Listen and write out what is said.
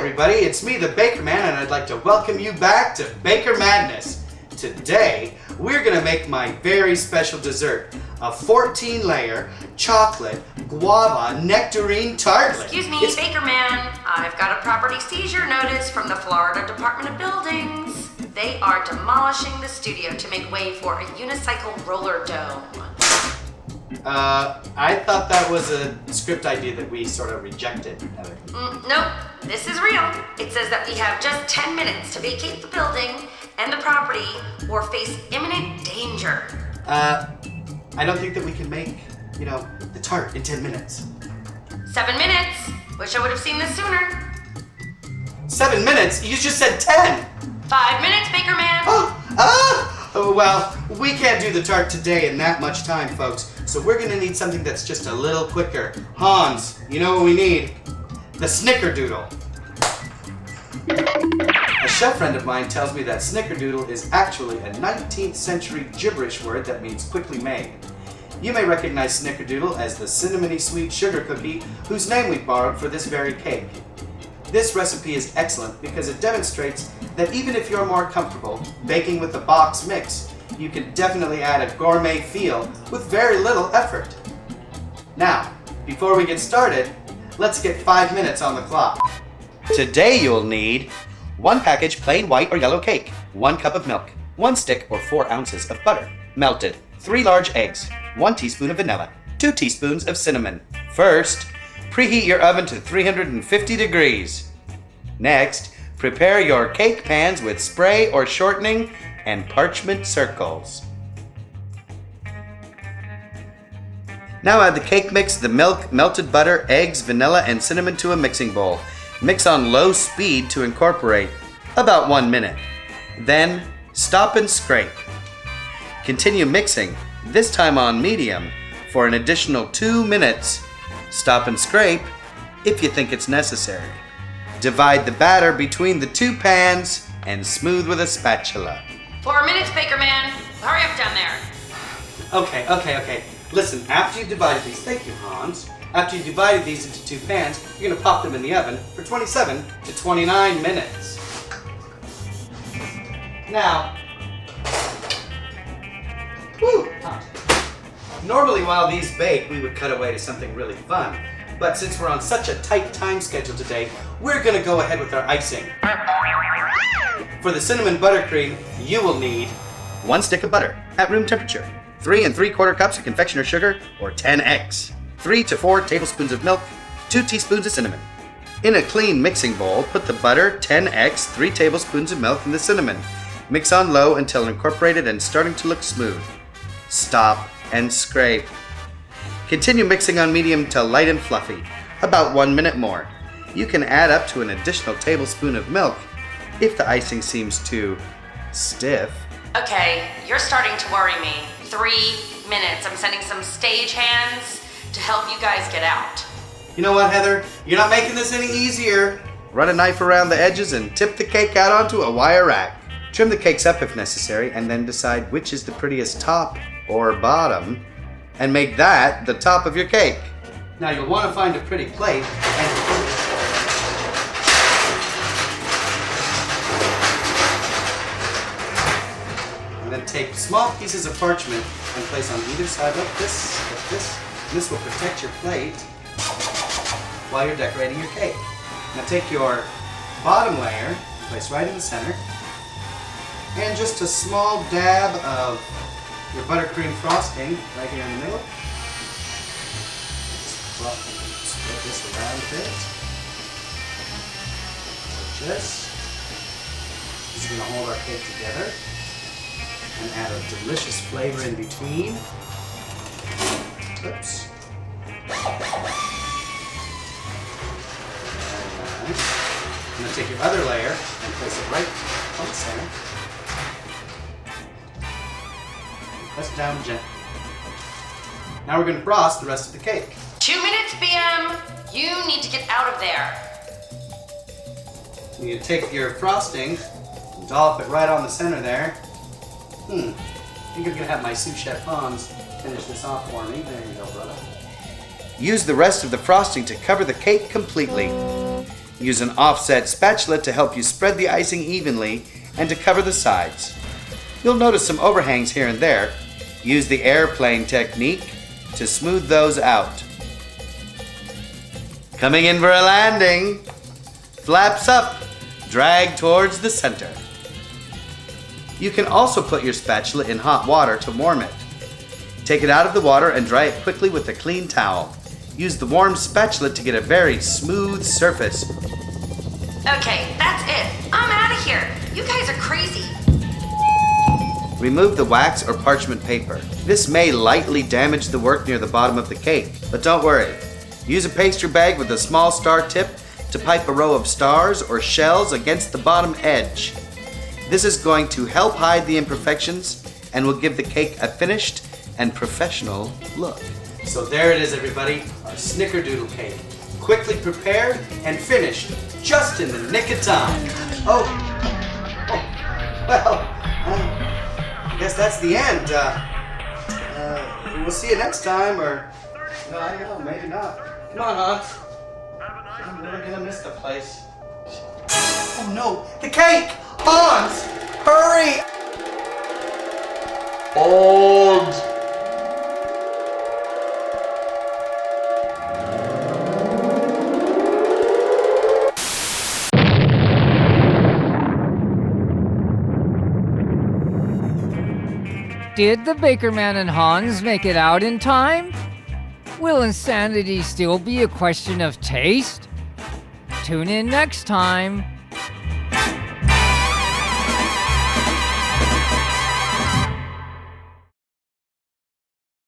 everybody, it's me, the Bakerman, and I'd like to welcome you back to Baker Madness. Today, we're gonna make my very special dessert, a 14-layer chocolate guava nectarine tartlet. Excuse me, Bakerman. I've got a property seizure notice from the Florida Department of Buildings. They are demolishing the studio to make way for a unicycle roller dome. I thought that was a script idea that we sort of rejected. Nope, this is real. It says that we have just 10 minutes to vacate the building and the property or face imminent danger. I don't think that we can make, the tart in 10 minutes. 7 minutes. Wish I would have seen this sooner. 7 minutes? You just said 10! 5 minutes, Bakerman. Well, we can't do the tart today in that much time, folks. So we're gonna need something that's just a little quicker. Hans, you know what we need? The Snickerdoodle. A chef friend of mine tells me that Snickerdoodle is actually a 19th century gibberish word that means quickly made. You may recognize Snickerdoodle as the cinnamony sweet sugar cookie whose name we borrowed for this very cake. This recipe is excellent because it demonstrates that even if you're more comfortable baking with the box mix, you can definitely add a gourmet feel with very little effort. Now, before we get started, let's get 5 minutes on the clock. Today you'll need 1 package plain white or yellow cake, 1 cup of milk, 1 stick or 4 ounces of butter, melted, 3 large eggs, 1 teaspoon of vanilla, 2 teaspoons of cinnamon. First, preheat your oven to 350 degrees. Next, prepare your cake pans with spray or shortening and parchment circles. Now add the cake mix, the milk, melted butter, eggs, vanilla, and cinnamon to a mixing bowl. Mix on low speed to incorporate, about 1 minute. Then, stop and scrape. Continue mixing, this time on medium, for an additional 2 minutes. Stop and scrape if you think it's necessary. Divide the batter between the 2 pans and smooth with a spatula. 4 minutes, Bakerman. Hurry up down there. Okay. Listen, after you've divided these, thank you, Hans. After you've divided these into 2 pans, you're gonna pop them in the oven for 27 to 29 minutes. Now, normally while these bake, we would cut away to something really fun. But since we're on such a tight time schedule today, we're gonna go ahead with our icing. For the cinnamon buttercream, you will need 1 stick of butter at room temperature, 3 3/4 cups of confectioner sugar or 10 eggs, 3 to 4 tablespoons of milk, 2 teaspoons of cinnamon. In a clean mixing bowl, put the butter, 10 eggs, 3 tablespoons of milk, and the cinnamon. Mix on low until incorporated and starting to look smooth. Stop and scrape. Continue mixing on medium until light and fluffy, about 1 minute more. You can add up to an additional tablespoon of milk if the icing seems too stiff. Okay, you're starting to worry me. 3 minutes. I'm sending some stage hands to help you guys get out. You know what, Heather? You're not making this any easier. Run a knife around the edges and tip the cake out onto a wire rack. Trim the cakes up if necessary and then decide which is the prettiest top or bottom and make that the top of your cake. Now you'll want to find a pretty plate and then take small pieces of parchment and place on either side like this. And this will protect your plate while you're decorating your cake. Now take your bottom layer, place right in the center, and just a small dab of your buttercream frosting right here in the middle. Spread this around a bit. Gorgeous. This is going to hold our cake together and add a delicious flavor in between. Oops. Very nice. I'm going to take your other layer and place it right on the center. Press down gently. Now we're going to frost the rest of the cake. 2 minutes, BM. You need to get out of there. You're going to take your frosting and dollop it right on the center there. I think I'm going to have my sous chef Hans finish this off for me. There you go, brother. Use the rest of the frosting to cover the cake completely. Use an offset spatula to help you spread the icing evenly and to cover the sides. You'll notice some overhangs here and there. Use the airplane technique to smooth those out. Coming in for a landing. Flaps up, drag towards the center. You can also put your spatula in hot water to warm it. Take it out of the water and dry it quickly with a clean towel. Use the warm spatula to get a very smooth surface. Okay, that's it. I'm out of here. You guys are crazy. Remove the wax or parchment paper. This may lightly damage the work near the bottom of the cake, but don't worry. Use a pastry bag with a small star tip to pipe a row of stars or shells against the bottom edge. This is going to help hide the imperfections and will give the cake a finished and professional look. So there it is, everybody, our Snickerdoodle cake. Quickly prepared and finished just in the nick of time. Well, I guess that's the end. We'll see you next time, or no, I don't know, maybe not. Come on, Hans. I'm really gonna miss the place. Oh no, the cake! Hans, hurry! Hans! Did the Bakerman and Hans make it out in time? Will insanity still be a question of taste? Tune in next time